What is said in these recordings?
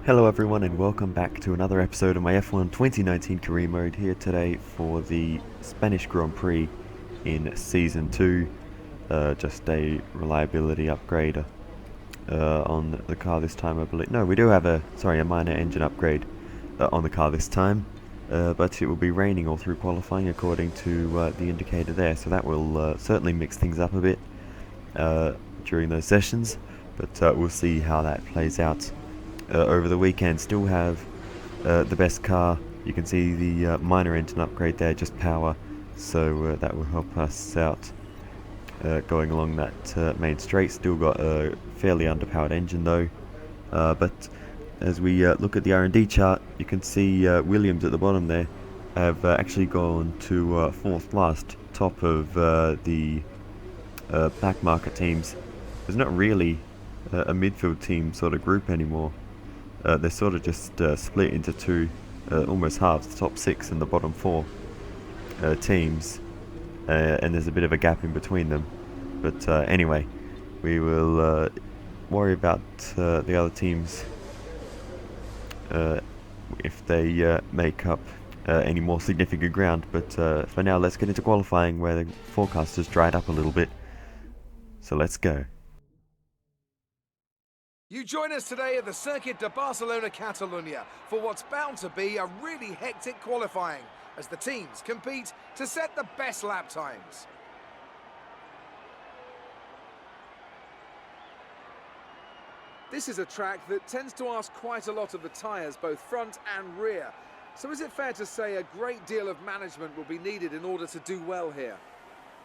Hello everyone and welcome back to another episode of my F1 2019 career mode here today for the Spanish Grand Prix in Season 2. Just a reliability upgrade on the car this time, I believe. No, we do have a minor engine upgrade on the car this time, but it will be raining all through qualifying according to the indicator there, so that will certainly mix things up a bit during those sessions, but we'll see how that plays out. Over the weekend. Still have the best car. You can see the minor engine upgrade there, just power, so that will help us out going along that main straight. Still got a fairly underpowered engine though, but as we look at the R&D chart, you can see Williams at the bottom there have actually gone to fourth last, top of the back market teams. There's not really a midfield team sort of group anymore. They're sort of just split into two, almost halves, the top six and the bottom four teams, and there's a bit of a gap in between them. But anyway, we will worry about the other teams if they make up any more significant ground. But for now, let's get into qualifying, where the forecast has dried up a little bit. So let's go. You join us today at the Circuit de Barcelona, Catalunya, for what's bound to be a really hectic qualifying, as the teams compete to set the best lap times. This is a track that tends to ask quite a lot of the tyres, both front and rear. So is it fair to say a great deal of management will be needed in order to do well here?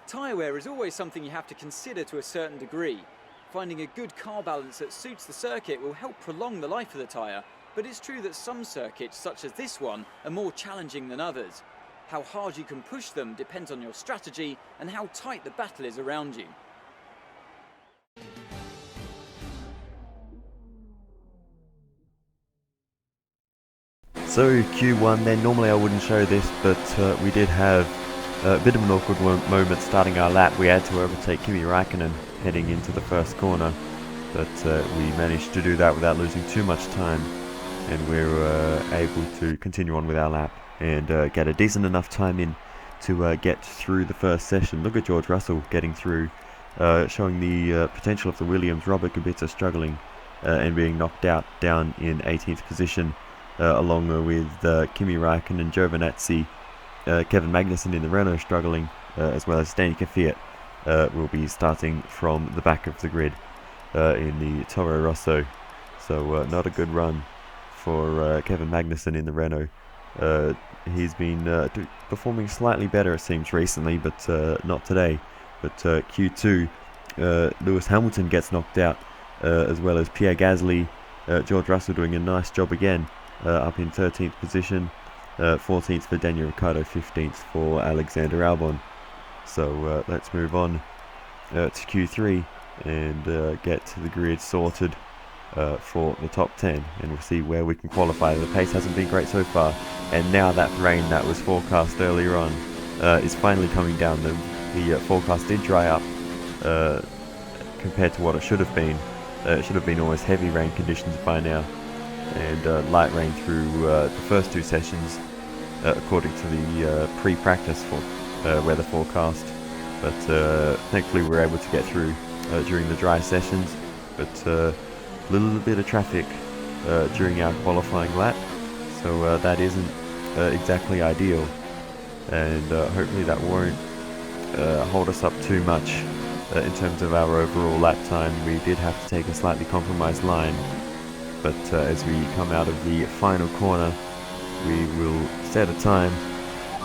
Tyre wear is always something you have to consider to a certain degree. Finding a good car balance that suits the circuit will help prolong the life of the tyre, but it's true that some circuits, such as this one, are more challenging than others. How hard you can push them depends on your strategy and how tight the battle is around you. So Q1 then, normally I wouldn't show this, but we did have a bit of an awkward moment starting our lap. We had to overtake Kimi Raikkonen heading into the first corner, but we managed to do that without losing too much time, and we were able to continue on with our lap and get a decent enough time in to get through the first session. Look at George Russell getting through, showing the potential of the Williams. Robert Kubica struggling and being knocked out down in 18th position, along with Kimi Raikkonen, Giovinazzi, Kevin Magnussen in the Renault struggling, as well as Danica Fiat will be starting from the back of the grid in the Toro Rosso. So not a good run for Kevin Magnussen in the Renault. He's been performing slightly better, it seems, recently, but not today. But Q2, Lewis Hamilton gets knocked out, as well as Pierre Gasly. George Russell doing a nice job again, up in 13th position. 14th for Daniel Ricciardo, 15th for Alexander Albon. So let's move on to Q3 and get to the grid sorted for the top 10, and we'll see where we can qualify. The pace hasn't been great so far, and now that rain that was forecast earlier on is finally coming down. The forecast did dry up compared to what it should have been. It should have been almost heavy rain conditions by now, and light rain through the first two sessions, according to the pre-practice weather forecast. But thankfully we were able to get through during the dry sessions, but a little bit of traffic during our qualifying lap, so that isn't exactly ideal, and hopefully that won't hold us up too much in terms of our overall lap time. We did have to take a slightly compromised line, but as we come out of the final corner, we will set a time.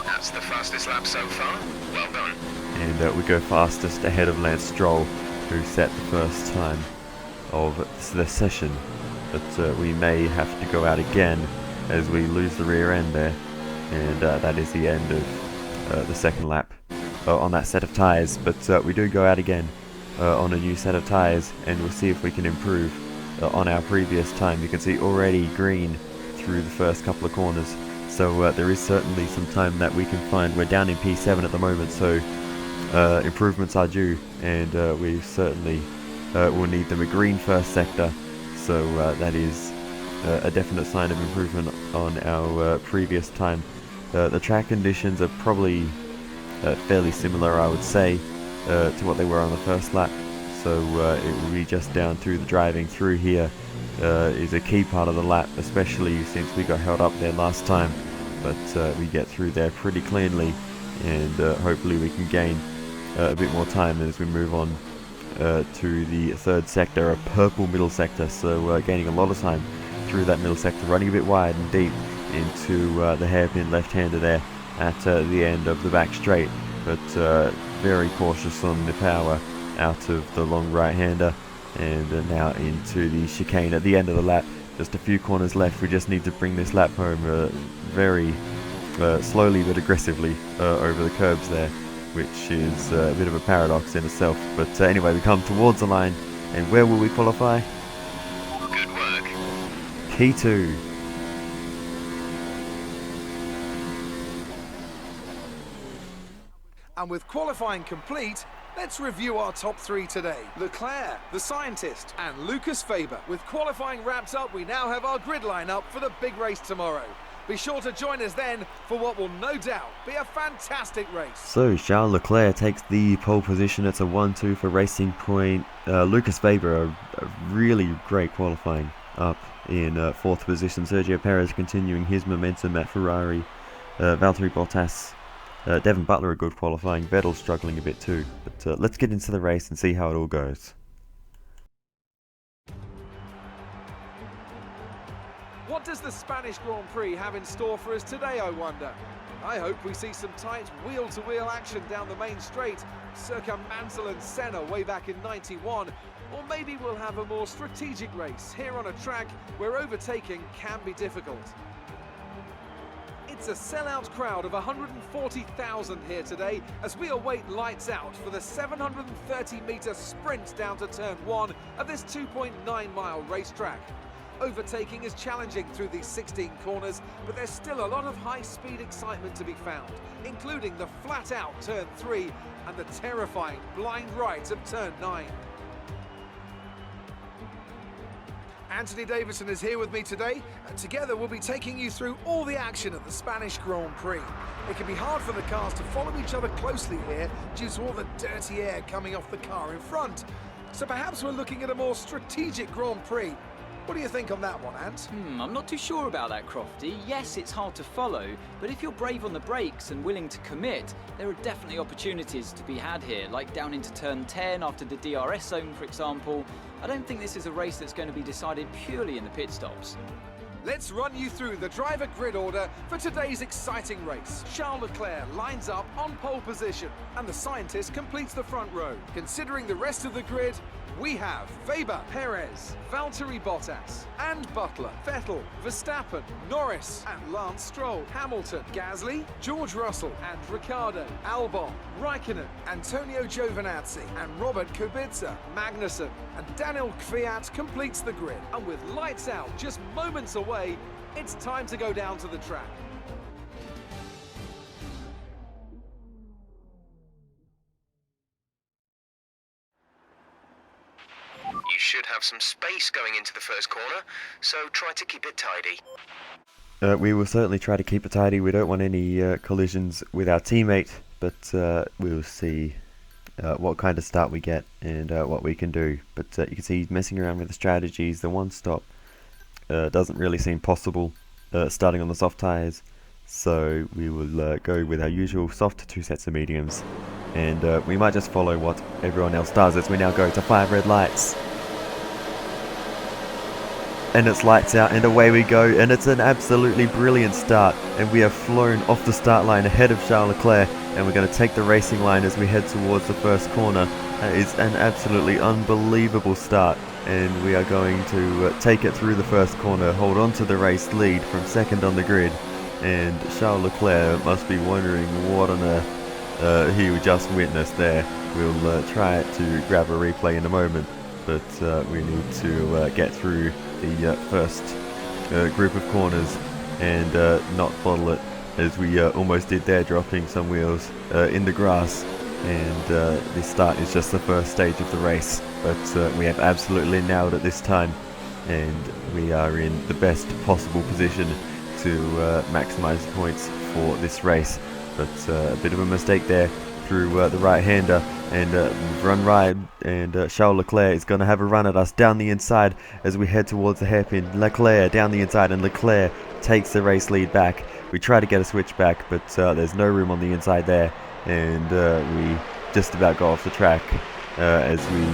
That's the fastest lap so far. Well done. And we go fastest ahead of Lance Stroll, who set the first time of the session. But we may have to go out again as we lose the rear end there, and that is the end of the second lap on that set of tyres. But we do go out again on a new set of tyres, and we'll see if we can improve on our previous time. You can see already green through the first couple of corners, so there is certainly some time that we can find. We're down in P7 at the moment, so improvements are due, and we certainly will need them. A green first sector, so that is a definite sign of improvement on our previous time. The track conditions are probably fairly similar, I would say, to what they were on the first lap. So it will be just down to the driving through here is a key part of the lap, especially since we got held up there last time. But we get through there pretty cleanly, and hopefully we can gain a bit more time as we move on to the third sector, a purple middle sector. So gaining a lot of time through that middle sector, running a bit wide and deep into the hairpin left-hander there at the end of the back straight, but very cautious on the power out of the long right-hander, and now into the chicane at the end of the lap. Just a few corners left. We just need to bring this lap home very slowly but aggressively over the curbs there, which is a bit of a paradox in itself. But anyway, we come towards the line, and where will we qualify? Good work. P2. And with qualifying complete, let's review our top three today. Leclerc, the scientist, and Lucas Faber. With qualifying wrapped up, we now have our grid lineup for the big race tomorrow. Be sure to join us then for what will no doubt be a fantastic race. So Charles Leclerc takes the pole position. It's a 1-2 for Racing Point. Lucas Faber, a really great qualifying up in fourth position. Sergio Perez continuing his momentum at Ferrari. Valtteri Bottas, Devin Butler a good qualifying. Vettel struggling a bit too. But let's get into the race and see how it all goes. What does the Spanish Grand Prix have in store for us today, I wonder? I hope we see some tight wheel-to-wheel action down the main straight, circa Mansell and Senna way back in '91, or maybe we'll have a more strategic race here on a track where overtaking can be difficult. It's a sellout crowd of 140,000 here today as we await lights out for the 730-metre sprint down to turn 1 of this 2.9-mile racetrack. Overtaking is challenging through these 16 corners, but there's still a lot of high-speed excitement to be found, including the flat-out turn 3 and the terrifying blind right of turn 9. Anthony Davidson is here with me today, and together we'll be taking you through all the action at the Spanish Grand Prix. It can be hard for the cars to follow each other closely here due to all the dirty air coming off the car in front. So perhaps we're looking at a more strategic Grand Prix. What do you think on that one, Ant? I'm not too sure about that, Crofty. Yes, it's hard to follow, but if you're brave on the brakes and willing to commit, there are definitely opportunities to be had here, like down into turn 10 after the DRS zone, for example. I don't think this is a race that's going to be decided purely in the pit stops. Let's run you through the driver grid order for today's exciting race. Charles Leclerc lines up on pole position, and the scientist completes the front row. Considering the rest of the grid, we have Faber, Perez, Valtteri Bottas, and Butler, Vettel, Verstappen, Norris, and Lance Stroll, Hamilton, Gasly, George Russell, and Ricciardo, Albon, Raikkonen, Antonio Giovinazzi, and Robert Kubica, Magnussen, and Daniel Kvyat completes the grid. And with lights out just moments away, it's time to go down to the track. You should have some space going into the first corner, so try to keep it tidy. We will certainly try to keep it tidy. We don't want any collisions with our teammate, but we'll see what kind of start we get and what we can do. But you can see he's messing around with the strategies. The one stop doesn't really seem possible starting on the soft tyres, so we will go with our usual soft 2 sets of mediums, and we might just follow what everyone else does as we now go to 5 red lights. And it's lights out and away we go, and it's an absolutely brilliant start, and we have flown off the start line ahead of Charles Leclerc, and we're going to take the racing line as we head towards the first corner. That is an absolutely unbelievable start, and we are going to take it through the first corner, hold on to the race lead from second on the grid, and Charles Leclerc must be wondering what on earth he just witnessed there. We'll try to grab a replay in a moment, but we need to get through the first group of corners and not bottle it, as we almost did there, dropping some wheels in the grass. And the start is just the first stage of the race, but we have absolutely nailed it this time. and we are in the best possible position to maximise points for this race. But a bit of a mistake there through the right-hander, and run right, and Charles Leclerc is going to have a run at us down the inside as we head towards the hairpin. Leclerc down the inside, and Leclerc takes the race lead back. We try to get a switch back, but there's no room on the inside there, and we just about got off the track as we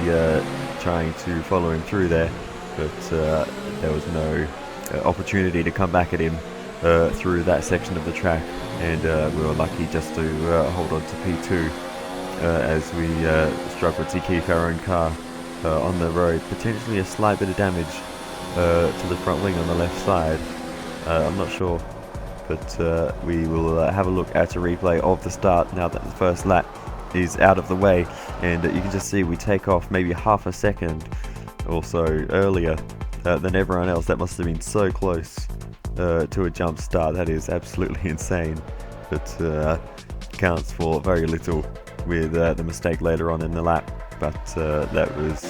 trying to follow him through there, but there was no opportunity to come back at him through that section of the track, and we were lucky just to hold on to P2 as we struggled to keep our own car on the road. Potentially a slight bit of damage to the front wing on the left side. I'm not sure, but we will have a look at a replay of the start now that the first lap is out of the way, and you can just see we take off maybe half a second or so earlier than everyone else. That must have been so close to a jump start. That is absolutely insane, but counts for very little with the mistake later on in the lap. But that was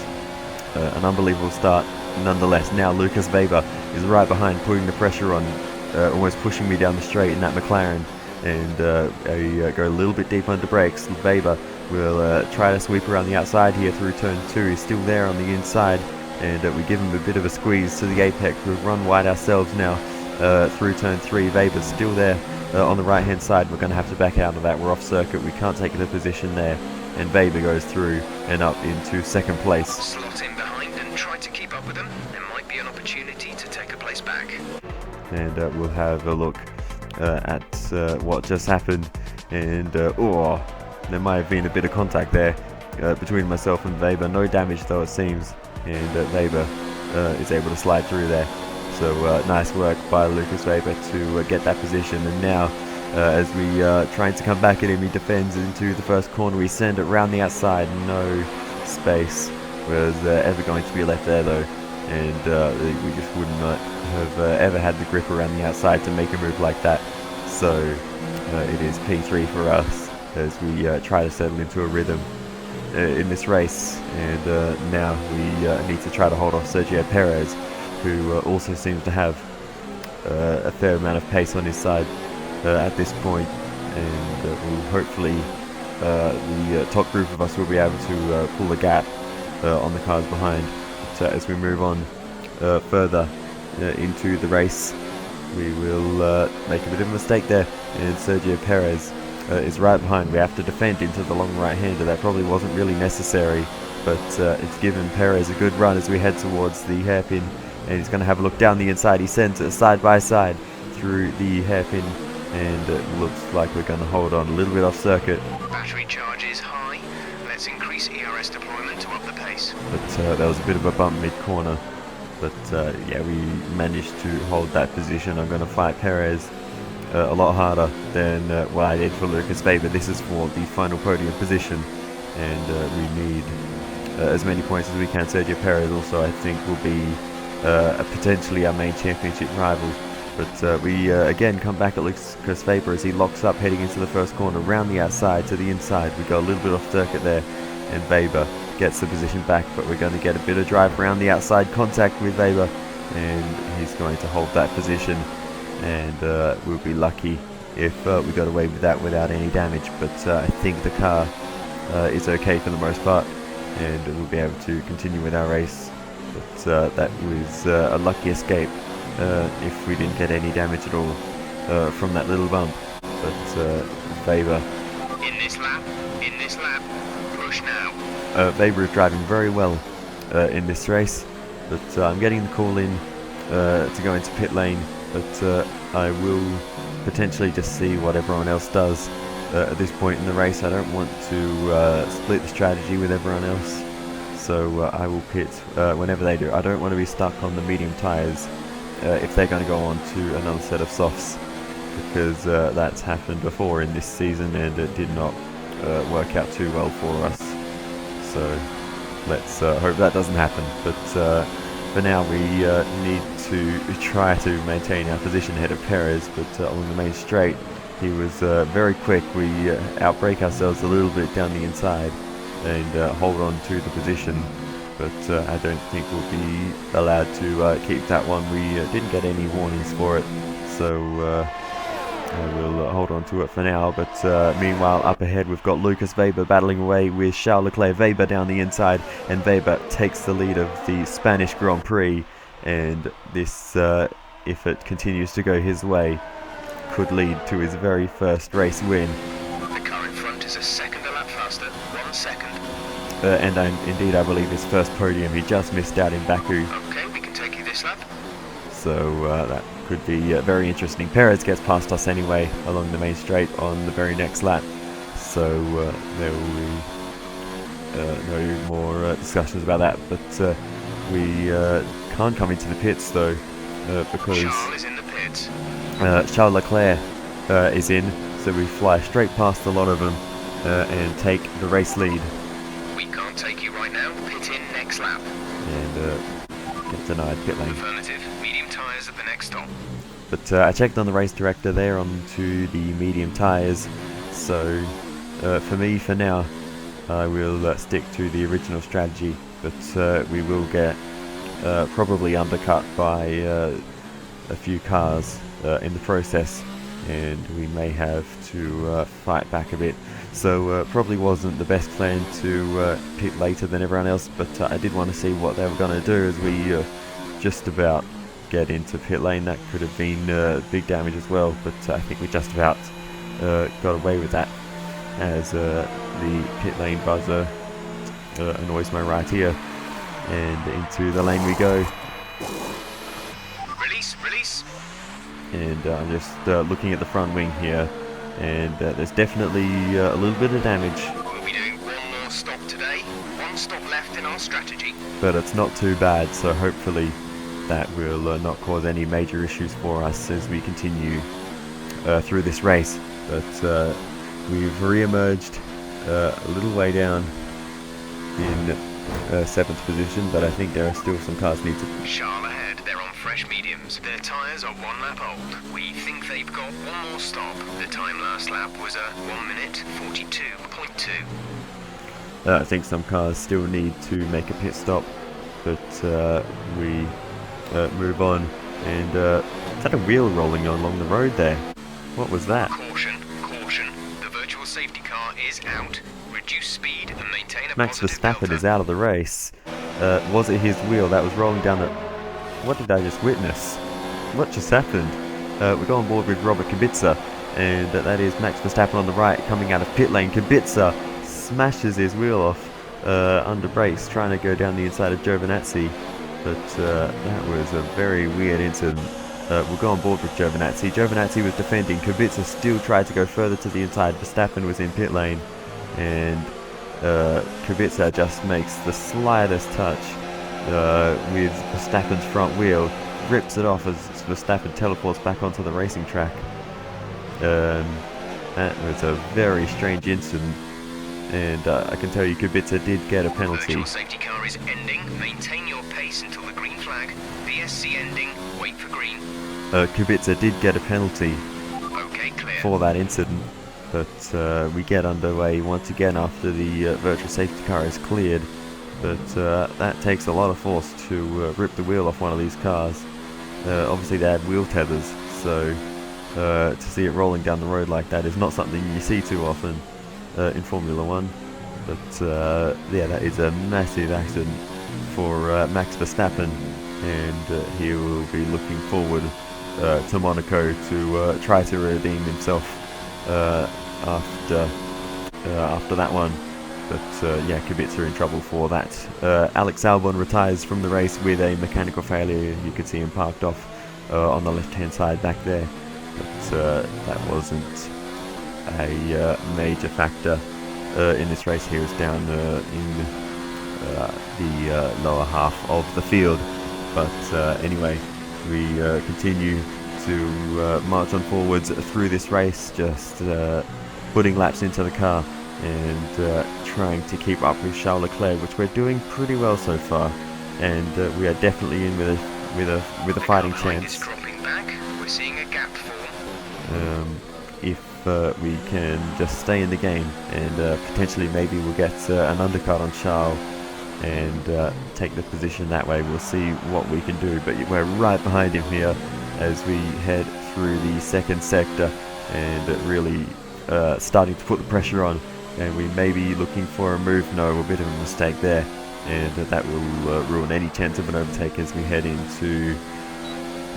an unbelievable start nonetheless. Now Lucas Weber is right behind, putting the pressure on, almost pushing me down the straight in that McLaren, and I go a little bit deep under brakes. Weber will try to sweep around the outside here through turn 2. He's still there on the inside, and we give him a bit of a squeeze to the apex. We've run wide ourselves now through turn 3. Weber's still there on the right hand side. We're going to have to back out of that. We're off circuit, we can't take the position there, and Weber goes through and up into second place. Slot in behind and try to keep up with them. There might be an opportunity to take a place back. And we'll have a look at what just happened, and oh, there might have been a bit of contact there between myself and Weber. No damage though, it seems, and Weber is able to slide through there. So nice work by Lucas Weber to get that position. And now as we trying to come back at him, he defends into the first corner. We send it round the outside. No space was ever going to be left there though, and we just would not have ever had the grip around the outside to make a move like that. So it is P3 for us as we try to settle into a rhythm in this race, and now we need to try to hold off Sergio Perez, who also seems to have a fair amount of pace on his side at this point, and will hopefully the top group of us will be able to pull the gap on the cars behind. So as we move on further into the race, we will make a bit of a mistake there, and Sergio Perez is right behind. We have to defend into the long right-hander. That probably wasn't really necessary, but it's given Perez a good run as we head towards the hairpin, and he's going to have a look down the inside. He sends it side by side through the hairpin, and it looks like we're going to hold on a little bit off circuit. Battery charge is high. Let's increase ERS deployment to up the pace. But there was a bit of a bump mid-corner, but yeah, we managed to hold that position. I'm going to fight Perez a lot harder than what I did for Lucas Weber. This is for the final podium position, and we need as many points as we can. Sergio Perez also, I think, will be potentially our main championship rival. But we again come back at Lucas Weber as he locks up heading into the first corner, round the outside to the inside. We go a little bit off circuit there, and Weber gets the position back, but we're going to get a bit of drive around the outside, contact with Weber, and he's going to hold that position, and we'll be lucky if we got away with that without any damage. But I think the car is okay for the most part, and we'll be able to continue with our race. But that was a lucky escape if we didn't get any damage at all from that little bump. But Weber In this lap, push now. Weber is driving very well in this race, but I'm getting the call in to go into pit lane, but I will potentially just see what everyone else does at this point in the race. I don't want to split the strategy with everyone else, so I will pit whenever they do. I don't want to be stuck on the medium tyres if they're going to go on to another set of softs, because that's happened before in this season and it did not work out too well for us. So let's hope that doesn't happen. But for now we need to try to maintain our position ahead of Perez, but along the main straight he was very quick. We outbrake ourselves a little bit down the inside and hold on to the position but I don't think we'll be allowed to keep that one. We didn't get any warnings for it, so I will hold on to it for now. But meanwhile, up ahead we've got Lucas Weber battling away with Charles Leclerc. Weber down the inside, and Weber takes the lead of the Spanish Grand Prix, and this, if it continues to go his way, could lead to his very first race win. The car in front is a second a lap faster, 1 second. And indeed, I believe his first podium. He just missed out in Baku. Okay, we can take you this lap. So that could be very interesting. Perez gets past us anyway along the main straight on the very next lap. So there will be no more discussions about that. But we can't come into the pits though because Charles is in the pits. Charles Leclerc is in. So we fly straight past a lot of them and take the race lead. We can't take you right now. Pit in next lap. And get denied pit lane. Affirmative. Medium tyres at the next stop. But I checked on the race director there onto the medium tyres. So for me, for now, I will stick to the original strategy. But we will get probably undercut by a few cars in the process, and we may have to fight back a bit. So probably wasn't the best plan to pit later than everyone else, but I did want to see what they were going to do as we just about get into pit lane. That could have been big damage as well, but I think we just about got away with that, as the pit lane buzzer annoys my right ear, and into the lane we go. Release. And I'm just looking at the front wing here, and there's definitely a little bit of damage. We'll be doing one more stop today. 1 stop left in our strategy. But it's not too bad, so hopefully that will not cause any major issues for us as we continue through this race. But we've re-emerged a little way down in 7th position, but I think there are still some cars need to... Charles ahead, they're on fresh mediums. Their tyres are 1 lap old. We think they've got 1 more stop. The time last lap was a 1 minute 42.2. I think some cars still need to make a pit stop, but we move on. And is that a wheel rolling along the road there? What was that? Caution. The virtual safety car is out. Reduce speed and maintain a Max positive Verstappen delta. is out of the race. Was it his wheel that was rolling down the... What did I just witness? What just happened? We go on board with Robert Kubica, and that is Max Verstappen on the right coming out of pit lane. Kubica smashes his wheel off under brakes, trying to go down the inside of Giovinazzi, but that was a very weird incident. We'll go on board with Giovinazzi. Giovinazzi was defending. Kubica still tried to go further to the inside. Verstappen was in pit lane, and Kubica just makes the slightest touch with Verstappen's front wheel, rips it off as Verstappen teleports back onto the racing track. That was a very strange incident, and I can tell you Kubica did get a penalty. Virtual safety car is ending. Maintain your pace until the green flag. VSC ending. Wait for green. Kubica did get a penalty Okay, clear. for that incident, but we get underway once again after the virtual safety car is cleared. But that takes a lot of force to rip the wheel off one of these cars. Obviously they had wheel tethers, so to see it rolling down the road like that is not something you see too often in Formula 1. But yeah, that is a massive accident for Max Verstappen, and he will be looking forward to Monaco to try to redeem himself after that one. But yeah, Kubica in trouble for that. Alex Albon retires from the race with a mechanical failure. You could see him parked off on the left-hand side back there. But that wasn't a major factor in this race. He was down in the lower half of the field. But anyway, we continue to march on forwards through this race, just putting laps into the car and trying to keep up with Charles Leclerc, which we're doing pretty well so far, and we are definitely in with a fighting chance. Dropping back. We're seeing a gap form. If we can just stay in the game, and potentially maybe we'll get an undercut on Charles and take the position that way. We'll see what we can do, but we're right behind him here as we head through the second sector, and really starting to put the pressure on, and we may be looking for a move. No, a bit of a mistake there, and that will ruin any chance of an overtake as we head into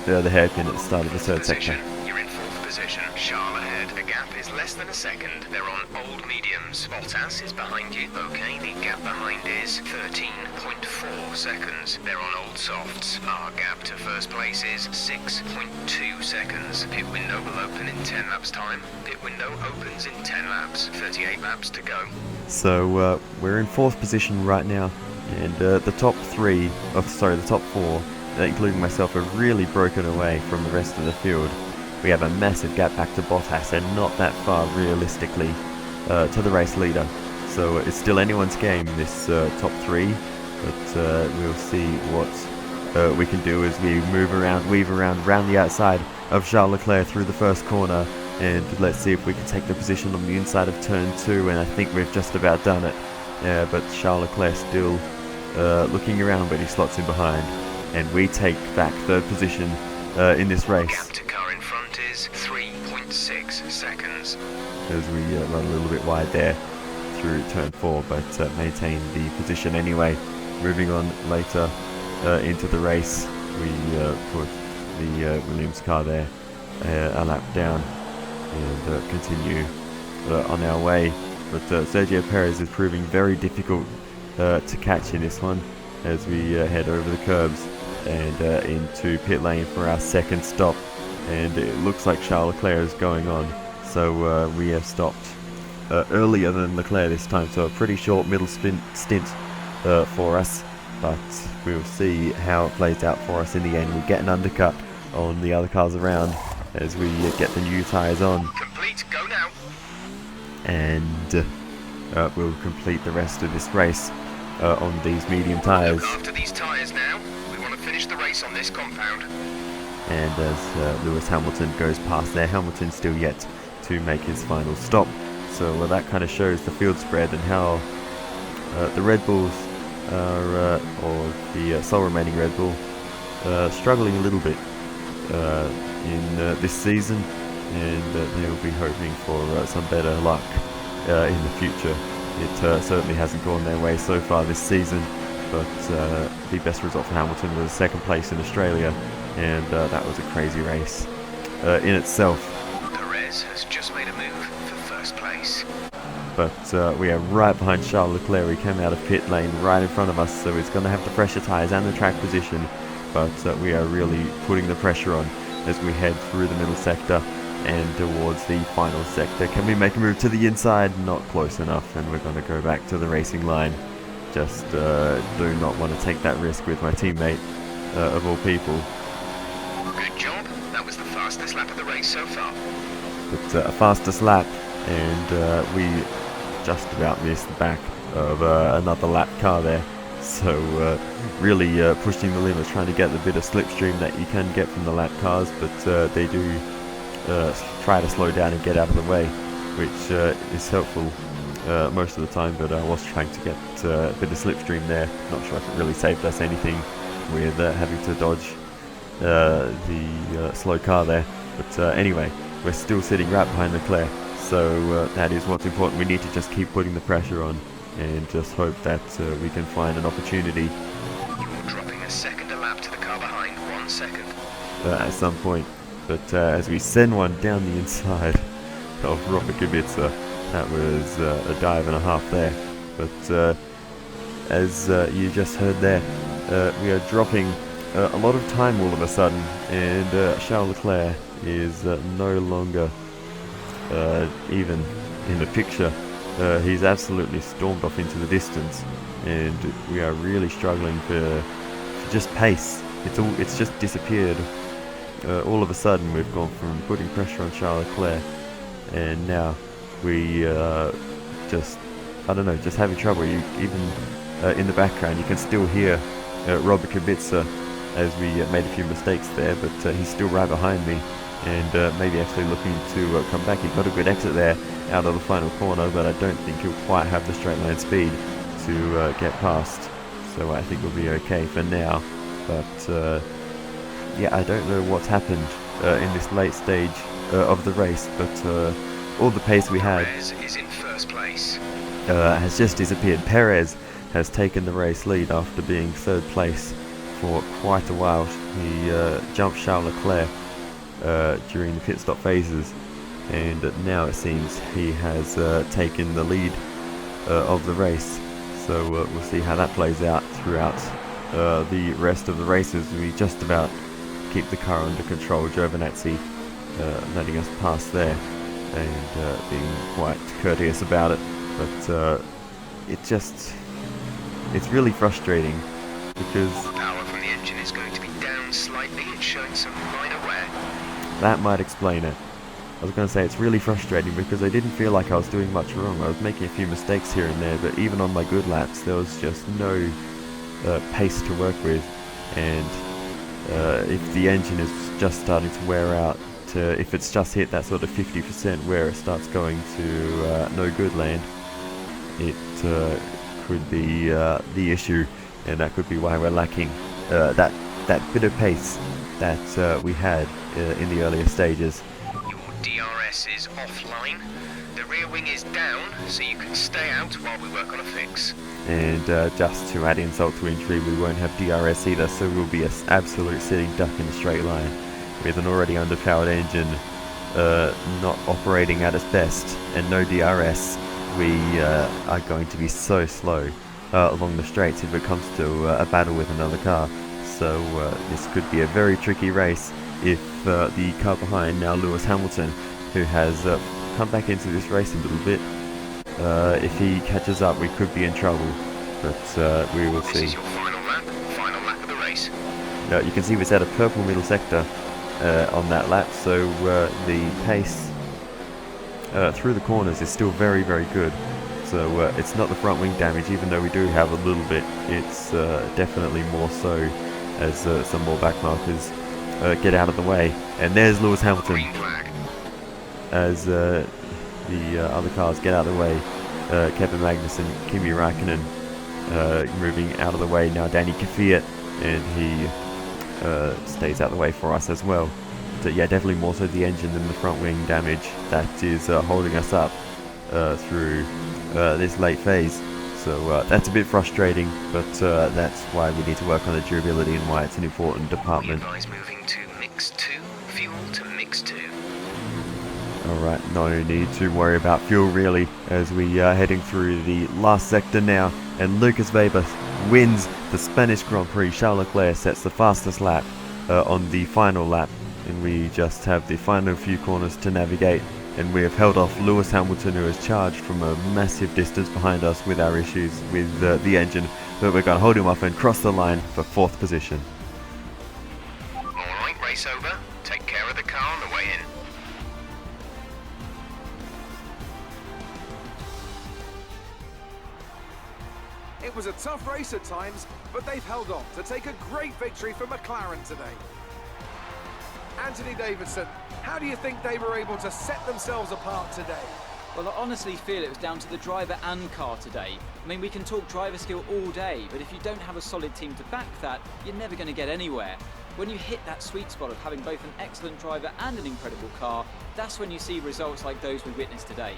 the hairpin at the start of the third sector. You're in fourth position. Charles ahead. The gap is less than a second. They're on old mediums. Bottas is behind you. Okay, the gap behind is 13.4 seconds. They're on old softs. Our gap to first place is 6.2 seconds. Pit window will open in 10 laps time. Pit window opens in 10 laps. 38 laps to go. So we're in fourth position right now, and the top four, including myself, have really broken away from the rest of the field. We have a massive gap back to Bottas, and not that far realistically to the race leader. So it's still anyone's game, this top three, but we'll see what we can do as we weave around the outside of Charles Leclerc through the first corner, and let's see if we can take the position on the inside of turn 2, and I think we've just about done it. But Charles Leclerc still looking around, but he slots in behind, and we take back third position in this race. Gap to car in front is 3.6 seconds. As we run a little bit wide there through turn 4, but maintain the position anyway. Moving on later into the race, we put the Williams car there a lap down and continue on our way. But Sergio Perez is proving very difficult to catch in this one as we head over the curbs and into pit lane for our second stop, and it looks like Charles Leclerc is going on, so we have stopped earlier than Leclerc this time, so a pretty short middle stint for us, but we'll see how it plays out for us in the end. We get an undercut on the other cars around as we get the new tyres on. Complete, go now. And we'll complete the rest of this race on these medium tyres. Look after these tyres now. We want to finish the race on this compound. And as Lewis Hamilton goes past there, Hamilton still yet to make his final stop. So that kind of shows the field spread and how the Red Bulls are, or the sole remaining Red Bull, struggling a little bit in this season, and they will be hoping for some better luck in the future. It certainly hasn't gone their way so far this season, but the best result for Hamilton was second place in Australia, and that was a crazy race in itself. Perez has just made a move for first place. But we are right behind Charles Leclerc. He came out of pit lane right in front of us, so he's going to have the fresher tyres and the track position, but we are really putting the pressure on as we head through the middle sector and towards the final sector. Can we make a move to the inside? Not close enough, and we're going to go back to the racing line. Just do not want to take that risk with my teammate, of all people. Good job. That was the fastest lap of the race so far. But fastest lap, and we just about missed the back of another lap car there. So really pushing the limits, trying to get the bit of slipstream that you can get from the lap cars, but they do try to slow down and get out of the way, which is helpful most of the time, but I was trying to get a bit of slipstream there. Not sure if it really saved us anything with having to dodge the slow car there, but anyway, we're still sitting right behind Leclerc, so that is what's important. We need to just keep putting the pressure on and just hope that we can find an opportunity. You're dropping a second a lap to the car behind, 1 second. At some point, but as we send one down the inside of Robert Kubica, that was a dive and a half there. But as you just heard there, we are dropping a lot of time all of a sudden, and Charles Leclerc is no longer even in the picture. He's absolutely stormed off into the distance, and we are really struggling for just pace. It's just disappeared. All of a sudden we've gone from putting pressure on Charles Leclerc, and now we just having trouble. Even in the background you can still hear Robert Kubica as we made a few mistakes there, but he's still right behind me, and maybe actually looking to come back. He got a good exit there out of the final corner, but I don't think he'll quite have the straight line speed to get past so I think we'll be okay for now. But yeah, I don't know what's happened in this late stage of the race, but all the pace we had Perez is in first place. has just disappeared. Perez has taken the race lead after being third place for quite a while. He jumped Charles Leclerc during the pit stop phases, and now it seems he has taken the lead of the race. So we'll see how that plays out throughout the rest of the races. We just about keep the car under control. Giovinazzi letting us pass there and being quite courteous about it, but it's really frustrating because Power from the engine is going to be down slightly. It's showing some minor wear. that might explain it. I was going to say it's really frustrating because I didn't feel like I was doing much wrong. I was making a few mistakes here and there, but even on my good laps there was just no pace to work with, and if the engine is just starting to wear out, if it's just hit that sort of 50% where it starts going to no good land, it could be the issue, and that could be why we're lacking that bit of pace that we had in the earlier stages. Your DRS is offline. The rear wing is down, so you can stay out while we work on a fix. And just to add insult to injury, we won't have DRS either, so we'll be an absolute sitting duck in a straight line with an already underpowered engine not operating at its best, and no DRS. We are going to be so slow along the straights if it comes to a battle with another car. So this could be a very tricky race if the car behind, now Lewis Hamilton, who has come back into this race a little bit, if he catches up we could be in trouble, but we will see. This is your final lap of the race. You can see we're at a purple middle sector on that lap, so the pace through the corners is still very, very good. So it's not the front wing damage, even though we do have a little bit. It's definitely more so as some more back markers get out of the way. And there's Lewis Hamilton Green flag. as the other cars get out of the way. Kevin Magnussen, Kimi Raikkonen moving out of the way. Now Danny Kvyat, and he stays out of the way for us as well. But yeah, definitely more so the engine than the front wing damage that is holding us up through this late phase. So that's a bit frustrating, but that's why we need to work on the durability and why it's an important We department. advise moving to mix 2, fuel to mix 2. Alright, no need to worry about fuel really, as we are heading through the last sector now, and Lucas Weber wins the Spanish Grand Prix. Charles Leclerc sets the fastest lap on the final lap, and we just have the final few corners to navigate, and we have held off Lewis Hamilton, who has charged from a massive distance behind us with our issues with the engine, but we're going to hold him off and cross the line for 4th position. Alright, race over. Take care of the car on the way in. It was a tough race at times, but they've held on to take a great victory for McLaren today. Anthony Davidson, how do you think they were able to set themselves apart today? Well, I honestly feel it was down to the driver and car today. I mean, we can talk driver skill all day, but if you don't have a solid team to back that, you're never going to get anywhere. When you hit that sweet spot of having both an excellent driver and an incredible car, that's when you see results like those we witnessed today.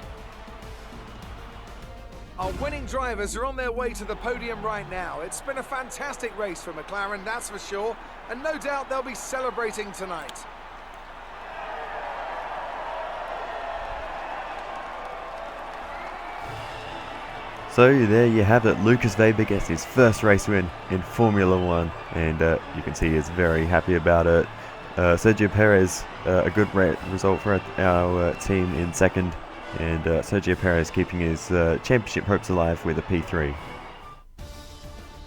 Our winning drivers are on their way to the podium right now. It's been a fantastic race for McLaren, that's for sure, and no doubt they'll be celebrating tonight. So there you have it, Lucas Weber gets his first race win in Formula 1, and you can see he's very happy about it. Sergio Perez, a good result for our team in second, and Sergio Perez keeping his championship hopes alive with a P3.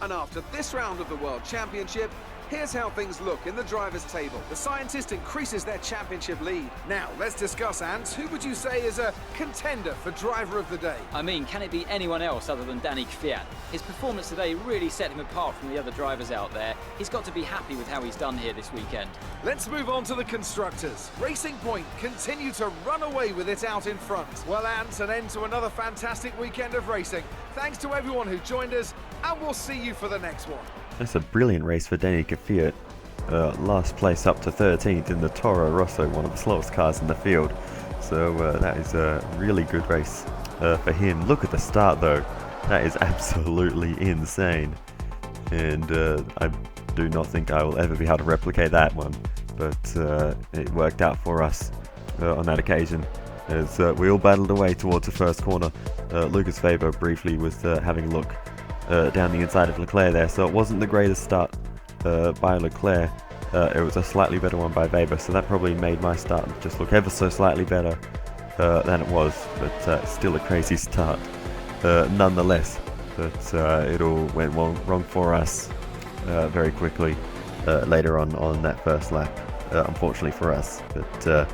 And after this round of the World Championship, Here's how things look in the drivers' table. The scientist increases their championship lead. Now, let's discuss, Ants. Who would you say is a contender for driver of the day? I mean, can it be anyone else other than Danny Kvyat? His performance today really set him apart from the other drivers out there. He's got to be happy with how he's done here this weekend. Let's move on to the constructors. Racing Point continue to run away with it out in front. Well, Ants, an end to another fantastic weekend of racing. Thanks to everyone who joined us, and we'll see you for the next one. That's a brilliant race for Danny Kvyat. Last place up to 13th in the Toro Rosso, one of the slowest cars in the field. So that is a really good race for him. Look at the start though. That is absolutely insane. And I do not think I will ever be able to replicate that one. But it worked out for us on that occasion. As we all battled away towards the first corner. Lucas Weber briefly was having a look down the inside of Leclerc there, so it wasn't the greatest start by Leclerc. It was a slightly better one by Weber, so that probably made my start just look ever so slightly better than it was, but still a crazy start nonetheless. But it all went wrong for us very quickly later on that first lap, unfortunately for us. But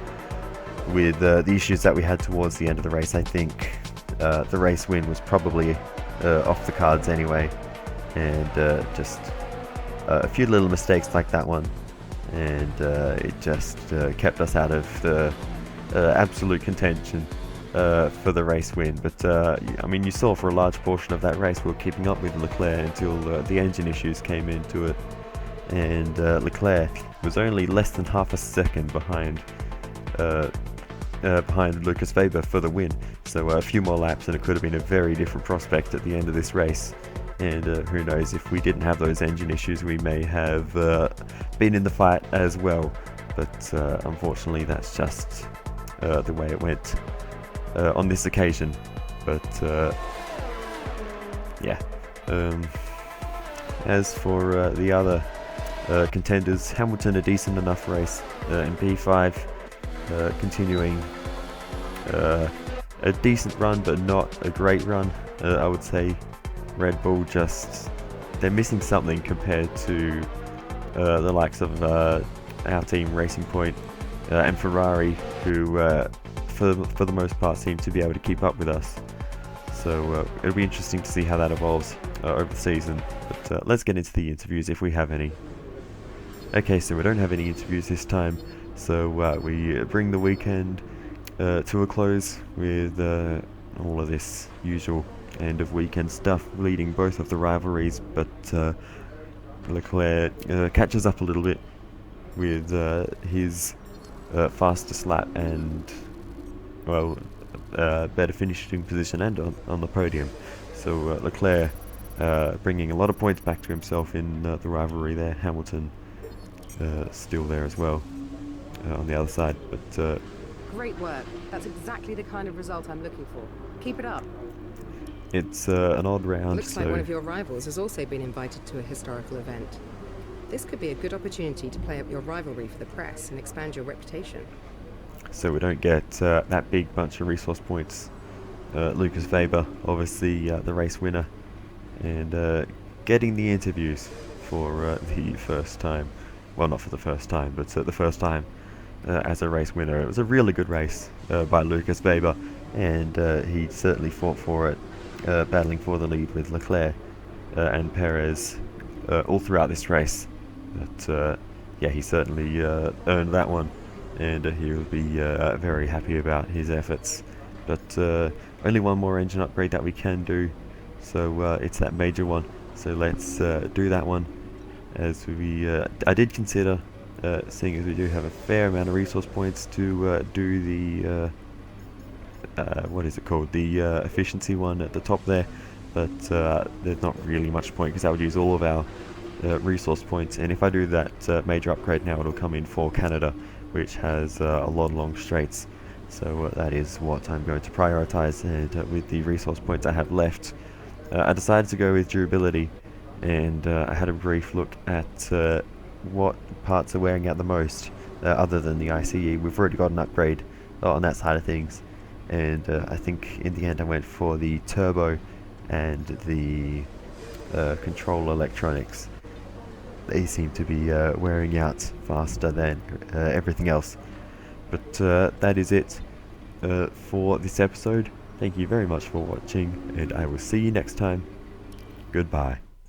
with the issues that we had towards the end of the race, I think the race win was probably off the cards anyway, and just a few little mistakes like that one, and it just kept us out of the absolute contention for the race win. But I mean, you saw for a large portion of that race we were keeping up with Leclerc until the engine issues came into it, and Leclerc was only less than half a second behind Lucas Weber for the win. So a few more laps and it could have been a very different prospect at the end of this race. And who knows, if we didn't have those engine issues, we may have been in the fight as well. But unfortunately, that's just the way it went on this occasion. But yeah. As for the other contenders, Hamilton, a decent enough race in P5, continuing a decent run, but not a great run. I would say Red Bull they're missing something compared to the likes of our team, Racing Point, and Ferrari, who for the most part seem to be able to keep up with us. So it'll be interesting to see how that evolves over the season. But let's get into the interviews if we have any. Okay, so we don't have any interviews this time, so we bring the weekend to a close with all of this usual end of weekend stuff, leading both of the rivalries. But Leclerc catches up a little bit with his fastest lap and, well, better finishing position and on the podium. So Leclerc bringing a lot of points back to himself in the rivalry there. Hamilton still there as well on the other side. But great work. That's exactly the kind of result I'm looking for. Keep it up. It's an odd round. Looks like one of your rivals has also been invited to a historical event. This could be a good opportunity to play up your rivalry for the press and expand your reputation. So we don't get that big bunch of resource points. Lucas Weber, obviously the race winner, and getting the interviews for the first time. Well, not for the first time, but the first time as a race winner. It was a really good race by Lucas Weber, and he certainly fought for it, battling for the lead with Leclerc and Perez all throughout this race. But yeah, he certainly earned that one, and he'll be very happy about his efforts. But only one more engine upgrade that we can do, so it's that major one. So let's do that one. As we, I did consider, seeing as we do have a fair amount of resource points, to do the what is it called, the efficiency one at the top there, but there's not really much point because that would use all of our resource points. And if I do that major upgrade now, it'll come in for Canada, which has a lot of long straights. So that is what I'm going to prioritize. And with the resource points I have left, I decided to go with durability. And I had a brief look at what parts are wearing out the most, other than the ICE. We've already got an upgrade on that side of things, and I think in the end I went for the turbo and the control electronics. they seem to be wearing out faster than everything else. But that is it for this episode. Thank you very much for watching, and I will see you next time. Goodbye.